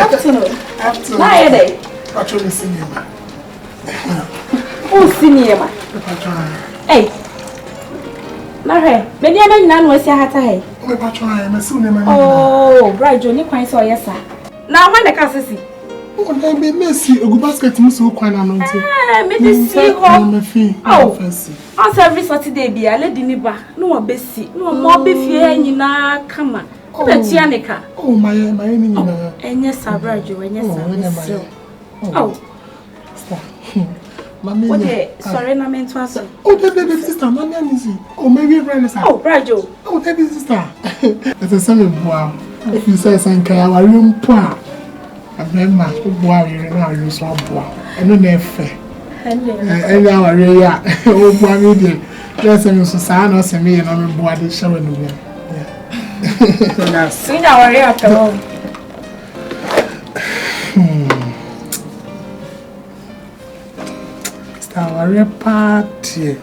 Afternoon. Afternoon. Why are they? Actually, cinema. Oh, cinema. Hey. Nare, maybe I may not was your hat. Oh, right, Johnny Quine saw yes, sir. Now, when the cassie. Oh, let me see a good basket to so quite an answer. Maybe see home. Oh, fancy. On every Saturday, be a lady neighbor. No more Bessie, no more Biffy, and you now come on. Oh, Tianica. Oh, my enemy. And yes, I brought you, and yes, oh, Mammy, sorry, I meant to answer. Oh, baby, sister, my name is. Oh, maybe Brandon. Oh, Brajo. Oh, baby, sister. It's a son of wow. If you say something, I will room poor. I've never much boy, you know, you saw boy. And no never. And now I really are. Oh, boy, me dear. Just a Susanna or me and I'm a boy that's showing me. See now, I have to home. Our party.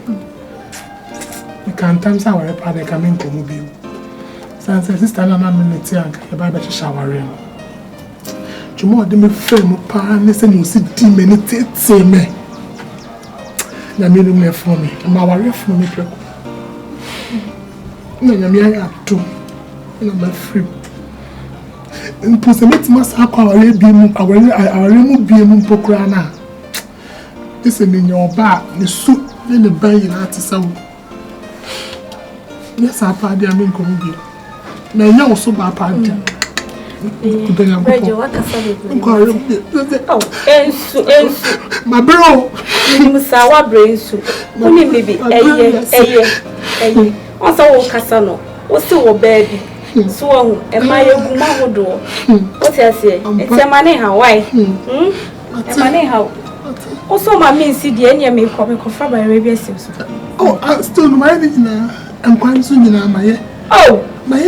We can't times our party coming to mobile. Since sister and I'm in the tank, a Bible shower room. Tomorrow, they may frame a parents and you see demon it say me. The minimum for me, and my worry for me. No, I have two. I'm free. And Pussy must have our beam, our remove beam pocrana. Listen in your back, the soup in the bay in artisan. Yes, I party, I mean, come here. May you also buy party. Oh, my bro, Musawa brain soup. Only maybe a year. Also, Cassano, also baby. So, and my young door. What I say? It's a money how why? A money how. Also, my means see the enemy may come from my Arabian Sims. Oh, I still my now. I'm quite soon in my. Oh, my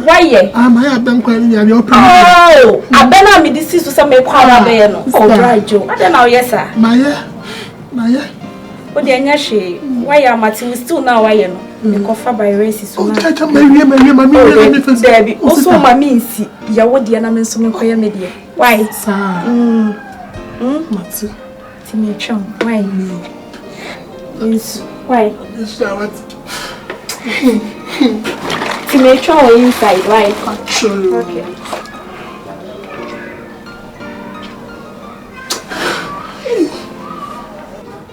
why, I'm I have been calling your problem. Oh, I better me this is some make Arabian. Oh, right, Joe. I don't know, yes, sir. My. What the Anyashi? Why am I still now? I know. The coffee by races. Oh, Debbie. Also, my means, ya what the enemy so make media. Why, sir? Matsu. Me chum, why me? Is why? To make sure inside, why? Okay.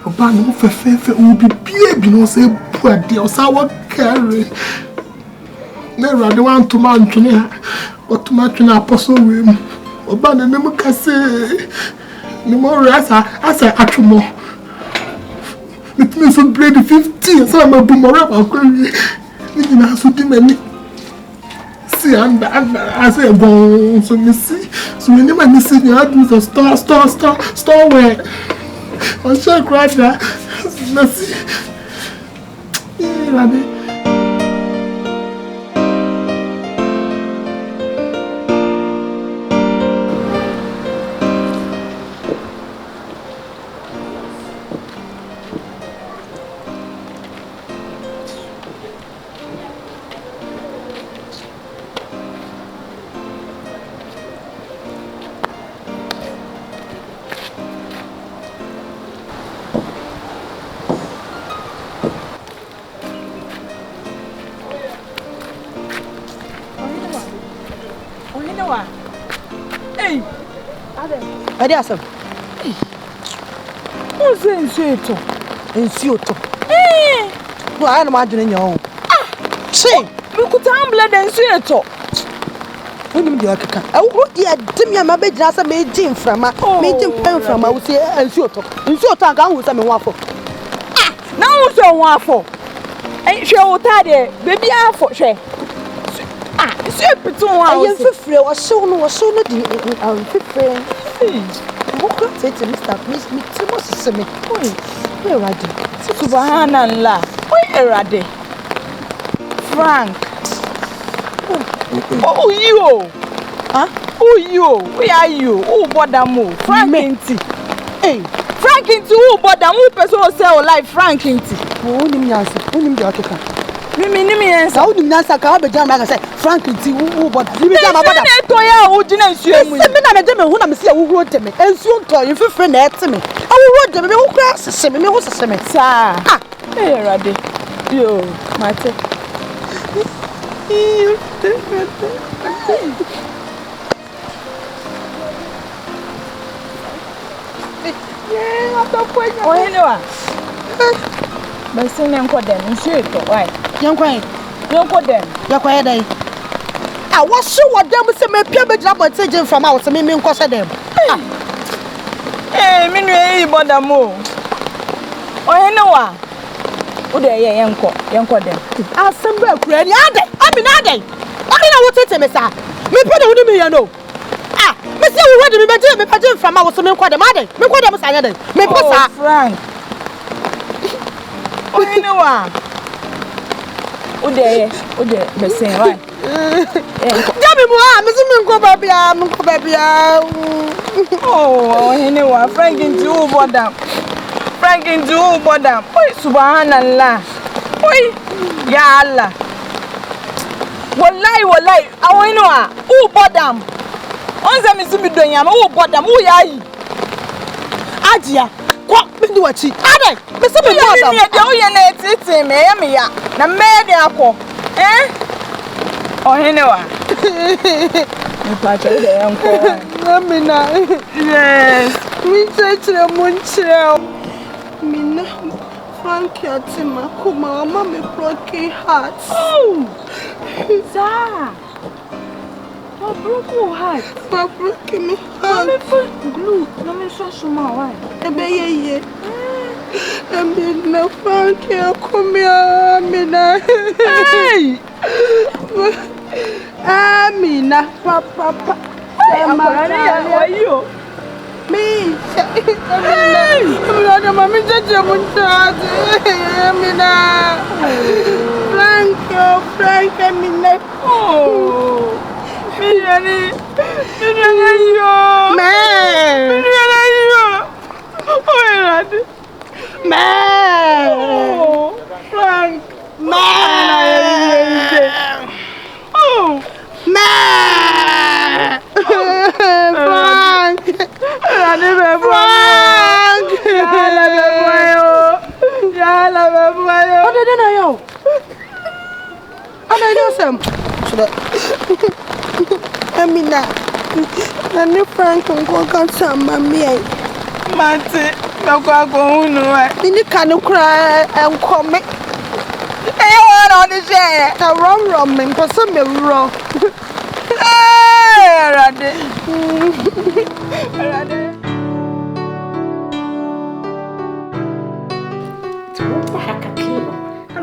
Oba no fefe will be baby no say poor dear sour carry. Never the one to man to me, but to match in apostle room. Oba no name can say. No more as I actually more. It means to play the 15, so I'm a boomerang. You know, so many. See, and I say, bon, so you see. So when you might see the address of store where. I'm so glad that. Let's see. Ade asem. Who's in Sueto? In Sueto. No, I am not doing your own. Say, we could blood and Sueto. When you are Akan, I would get Timmy, my bed, as I made Jim from my meeting pen from I would say, and Sueto. In Sueto, I can't with some waffle. Now, so waffle. Ain't sure what baby, I for share. Super to I am free or so no, so not the what say to Mr. Miss me too much to me. Where are they? Subhanallah. Where are they? Frank. Oh, you. Huh? Oh, you. Where are you? Oh, Bodamo. Frank Inti. Hey, Frank Inti. Oh, Bodamo. Person sell life. Frank Inti. Oh, Nimyasi. Oh, Nimyaka. Mimi answer. How do you answer? Can I be jam? I say Frank nti who bother. You be jam about that. Na to ya o gina nsuo mu. Se me na me dem hu na me se ya wo ro dem. Nsuo to you frefre na ete me. Awo ro dem me wo kra sese me ho sese me. Sa. Ah, eh rade. Yo, mate. Yeah, I'm not going to. Oh, anyway. But sing them for them, monsieur. Why? Young queen. Young for them. You're quiet. I was sure what them say me pia be drop on taking from out me cause them. Eh, me no bother mo. Oh, anyway. Who dey young for them. Assemble kura ni ade. Abi na ade. Abi na what tete me sa. Me pia de wudi me ya no. Ah, me say we ready me page from out me kwa dem ade. Me kwa dem sa nya dem. Me posa. Frank. Oh, anyway. Who dey me say why? Jabi mo ah, me say me ko babia. Oh, anyway, Frank into who bother. Oi, subhanallah. Oi, ya Allah. Wallahi. Awo ino ah, who bother? Onza me simi do nyam, who bother? Who ya yi? AGYA. Kwa me do achi. Ade, me say me bother. Me dey o ye na etete me ya. Na me dey akọ. Oh, anyway. Me pacha dey enko. Amina. Yes. Me chechire munchire. Mina, Frank Yatima, Kuma, Mamma broken heart. Oh, Zah, what broke your heart? What broke me heart? Let me put glue. Let me show you my wife. Ebe Amina, Frank Yatima, Amina. Hey, Amina, Papa. Hey, how are you? Me, Amina, Mama, Amina, Frank, Amina. Oh, me, Frank, Amina, Nani Frank and go some mammy. Mate, no go no. Didn't can cry and come. I want on the chair. The wrong and for some wrong.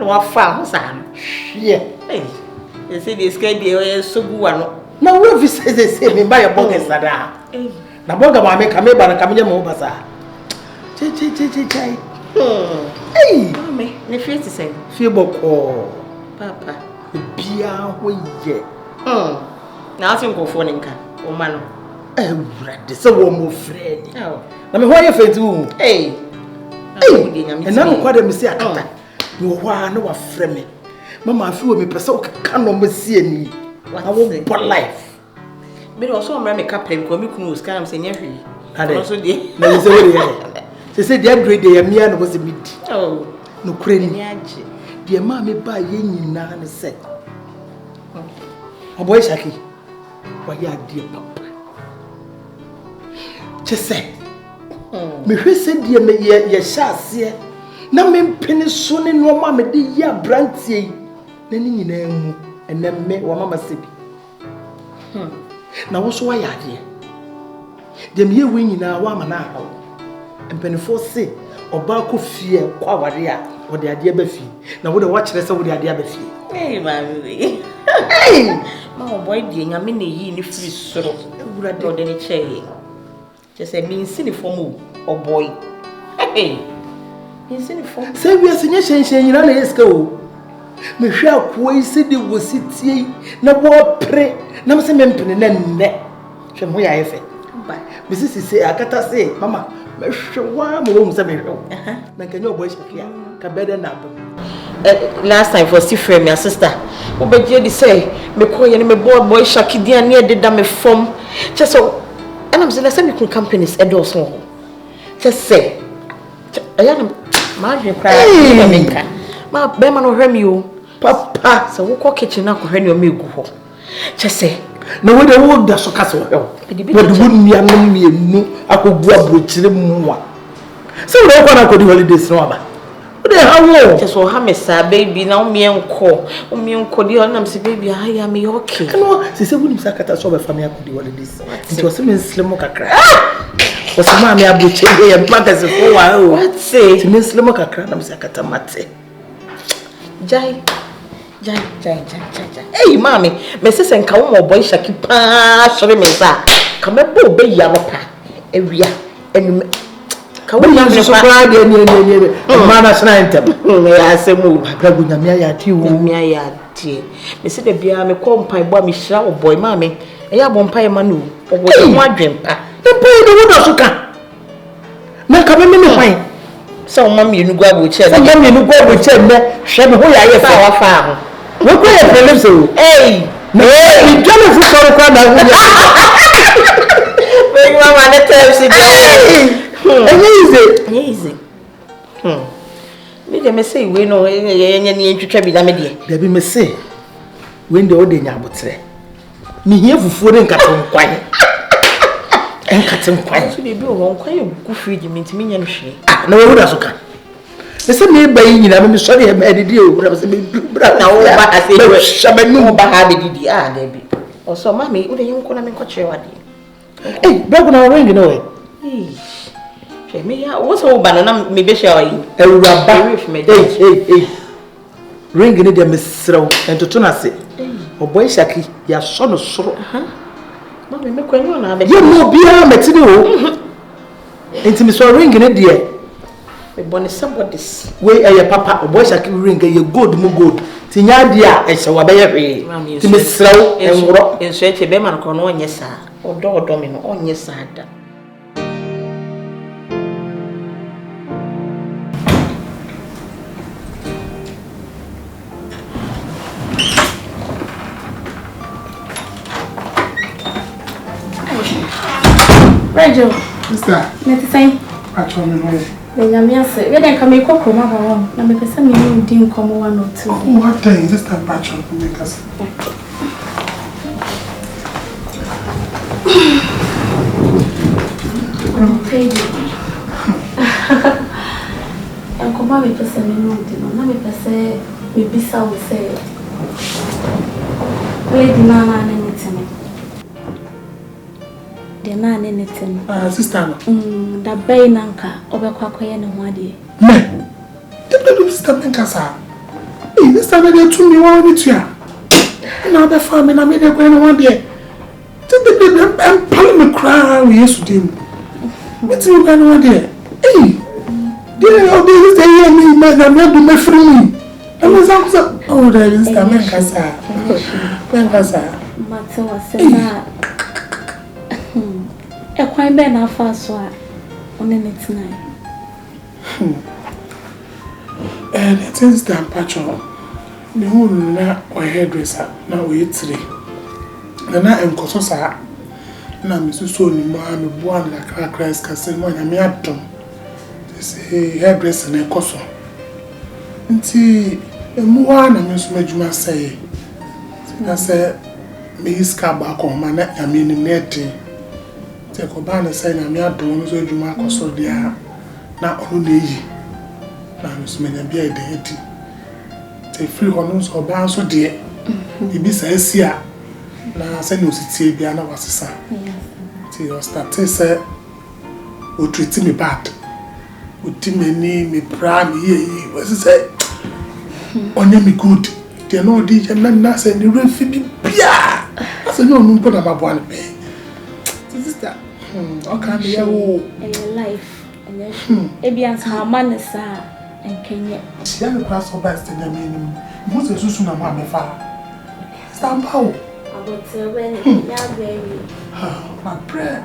What farm, Sam? Yeah. You see, this guy is so good. Now, what if they say me buy a bogus? Now, Boga, I make a member and come in Mobasa. Hey, the first to say, Fiboko, Papa, the beer, we now I think go for Ninka, oh, man. Oh, this is a woman friend. Oh, I mean, why you feel too? Hey, and now quite a mistake. You are no friend. Mamma, feel me, person can't see any. I won't put life. But also, my makeup and come you scam saying every. Also, dear, they said the upgrade day, a was a meet. Oh, no crazy. Dear mammy, buy yen and said, a boy, Shaki. Why, dear papa. Just say, me who said, dear me, ye shall see. Na me penny soon in one mamma, dear brandy. Then in name, and then me, one mamma said. Now, what's why I dear? Them ye win in our woman now. And penny for say, or barco fear, quavaria, or the idea befi. Now, would I watch the rest of the idea befi? Hey, mammy. Hey, my boy, dear, I mean, ye in the free sort of would I do any chair. Just a mean silly for move, or boy. Hey, say we are senior shensheng, you know, let's go. Me shall quay said it was city, no more pray, no some empty and net. From where I have it. But Mrs. say, I can't say, Mamma, me sure one room, some like a no boy here, can better nap. last time for still frame my sister. Obeje di say me call you me boy Shakidia near the dam form. Just so and I'm saying let's me companies endorse. Just say I am margin cry. Ma be man no hwem you. Papa so wo call kitchen na ko hwe ne o me gu ho. Just say na we dey wo da so kasa wo. But the would me anom me nu akobu abrochire mu wa. So we go na ko di holidays no aba. What the hell? Just so ha me sa baby na o me enko di on am say baby I am okay. No, se se woni sakata so be family akodi holidays. It was me slim kakra. Was ma me abrochire e magazine for wa o. What say? Me slim kakra na me sakata mate. Jai. Hey, mommy, me say sen ka wo mo boy Shaki pa sori me sa. Ka me bo be ya no pa. Ewia enu ka wo ya me so kwa de ni ma na sna ntem. Me asemu agrabu nyame ayati wo. Me ayati. Me say de bia me ko mpan bo me hira wo boy mommy. E ya bo mpan ma no. Obo mo adwempa. E po de wo do so ka. Na ka me hwan. So mommy enu gwa bo che. So mommy enu gwa bo che me hwe me ho ya ye fa wa fa ho. We go your friends so. Hey, you tell me for sorry kwa na wo. Big mama na tell she easy. Me dey me say we no enya ni ntwetwa bi na me dey. Dey be me say we dey ode nya abotre. Me hia fufuo de nkato nkwan. Enkate nkwan. So dey bi o nkwan e ku fridge me ntimi nya no hwe. Na we woda so ka. Ese me bayi nyina me sori e edidi o bra se me bra na wo ba ase we shabanu ba ha be didi dey bi o so mama wo dey nko na me nko kire wade bra go na ring no we she me ya wo so ba no na me be share yi ewuraba ring ni de me srew entoto na se o boy Shaki ya so no soro mama me kwanyo na be ye mo bia metini o enti me so ring ni de bonne somebody's we papa boy Shaki ring ye gold mu gold ti nya dia e hye wa be ye hwe ti me srew enworo enso eche be man ko no onye sa odo me no onye sa da Rajo sister netisai acho me no Nyamiase, we den ka me kokro ma ba won. Na me pese me ni di nkomo one or two. What time is this time batch on make us? Okay. Nkomo me pese me no di no. Na me pese me bisa wo se. Lady na ne nitime. De na ne nitime. Sister no. Da bay nanka obekwa akoye ne ho ade. Me. The sister nanka sa. Eh, this time they to me one with you. Na be farm na me dey go no one there. I'm pulling me cry we used to them. What you going on there? Hey. They all this day me man na do me free me. I'm so oh there is sister nanka sa. Nanka sa. Mate wa se na ekwan be na afa so a one ne tonight. That is the patron. The whole na o hairdresser na o yitire. Na enkoso sa na me so ni mo am bo an la kra skase mo nya me adom. Say hairdresser na enkoso. Nti emu wa na me so madwuma say. Na say me iska ba ko ma na nya me ni neti. Te ko ba na say na me adom so adwuma akoso dia na onu na yi. Na so me nya bia e de eti. Te free hono so ba so de. Ibi sa asia na say no sitie bia na wasesa. Ti o start say o treat me bad. O ti me ni me pra me ye was say onye me good. They no di na say ni refi bia. Say no no put na ba bo an be. Sister okay me wo In life and ebi ansa man sa enkenye. Tia me pass over stand na me ni. Mo se susu na ma me fa. Stand how? About when ya baby. My prayer.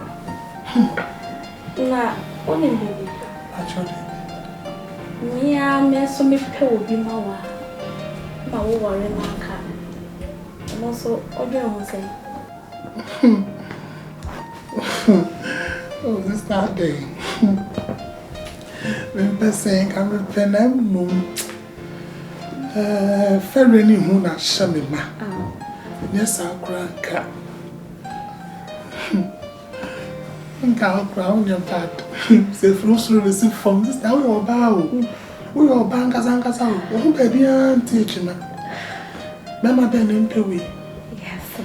Na only baby. Actually. Me so me pe obi ma wa. na wo worry na aka. And also, Odre won say. Oh, this that day. Remember saying, I'm a penam. Ferry who na shamima. Yes, I'll crank. I'll crown your bad. Say, Frost will receive from this. Now we are bow. We are bankers and castle. Who baby and teaching. Mamma Ben in Pewy. Yes,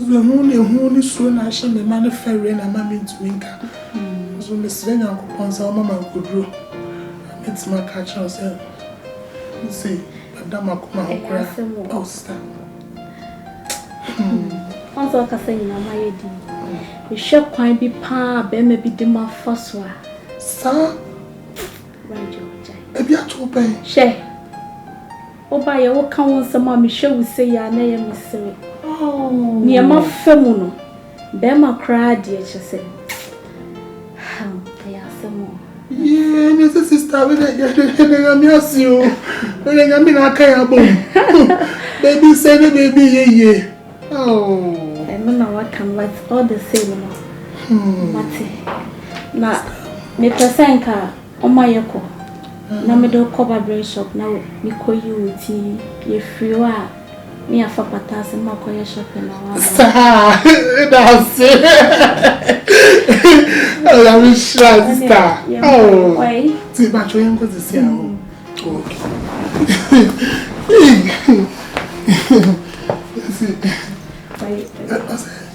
the only soon I shall be man ferry and a mammy to winker. So Miss Venna upon some mamma could grow. It's my catch yourself. See, Madame Akuma, oh, stop. Also, I say, my lady. We shall quite be pa, maybe the my first one. Sir, right, George. Maybe I told me. Share. Oh, by your count, some mammy show we say your name is sorry. Oh, near my femuno. Bema cried, dear, she said. They are some more. Yeah, Mrs. Sister, when I miss you, when I mean, I can't boom. Baby, say the baby, yeah. Oh. I don't know what can but all the same. Mati. Na me pesenka omayeko. Na me do cover brain shop na me ko yi wuti ye free wa me afa patase ma ko ye shop na wa. That's it. Oh, I'm sure, sister. Oh. Why? See, but you ain't going to see her. Okay.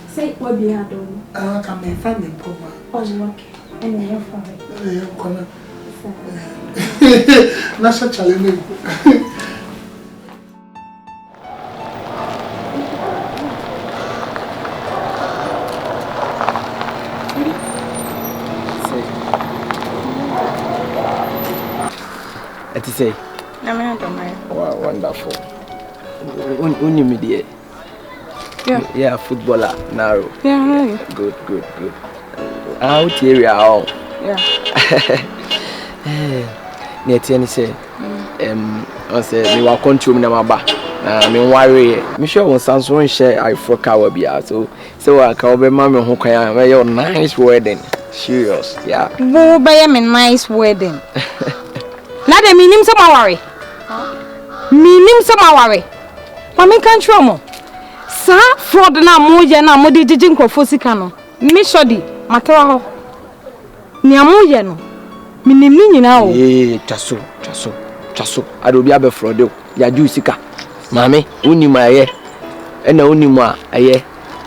Say what be ADOM. I can make family program. Oh, okay. And you're fine. That's a challenge. Say, wow, wonderful. Only media. Yeah, footballer, narrow. Yeah, I know you. Good. Out here, yeah. Near Tierney say, I said, you are controlling my back. I mean, worry. Me sure when Samson share, I fork our beer. So I can be mammy who can wear your nice wedding. Serious, yeah. Go buy me nice wedding. Now the meaning some worry. Meaning some worry. Mami can't show mo. Sa fraud na moja na modi jijin krofosika no. Me shodi matwa ho. Ni amoye no. Minim ni nyina o. Chaso. Adobi abe fraud o. Ya ju sika. Mami, uni ma ye. Ena uni ma aye.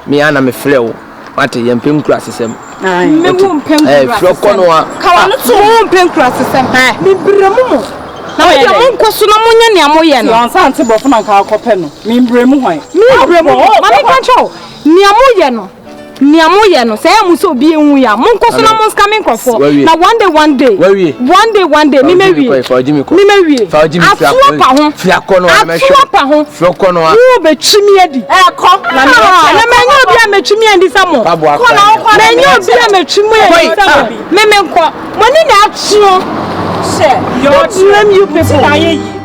Me ana me frɛ wo. Mate ye mpem kura sesem. Me wo mpem kura. Frɛ no a. Kawa no so wo mpem kura sesem. Me bremu mo. Na ya mo nkoso na mo nya ne amoye no. Ansa ante bofo na nka akɔpɛ no. Me bremu hwan. Me bremu. Mami kancho. Ni amoye no. Ni amoye no. Say am so bi enwu ya. Mo nkoso na mo ska me nkofo. Na one day. One day. Me mewie. Me mewie. Atuapa ho. Fiako no a me hwe. Fiako no a. Wo betwimi adi. Ko. Na me nya obi a metwimi adi samo. Ko na nya obi a metwimi adi samo. Me nko. Money na atuo. Share. You people.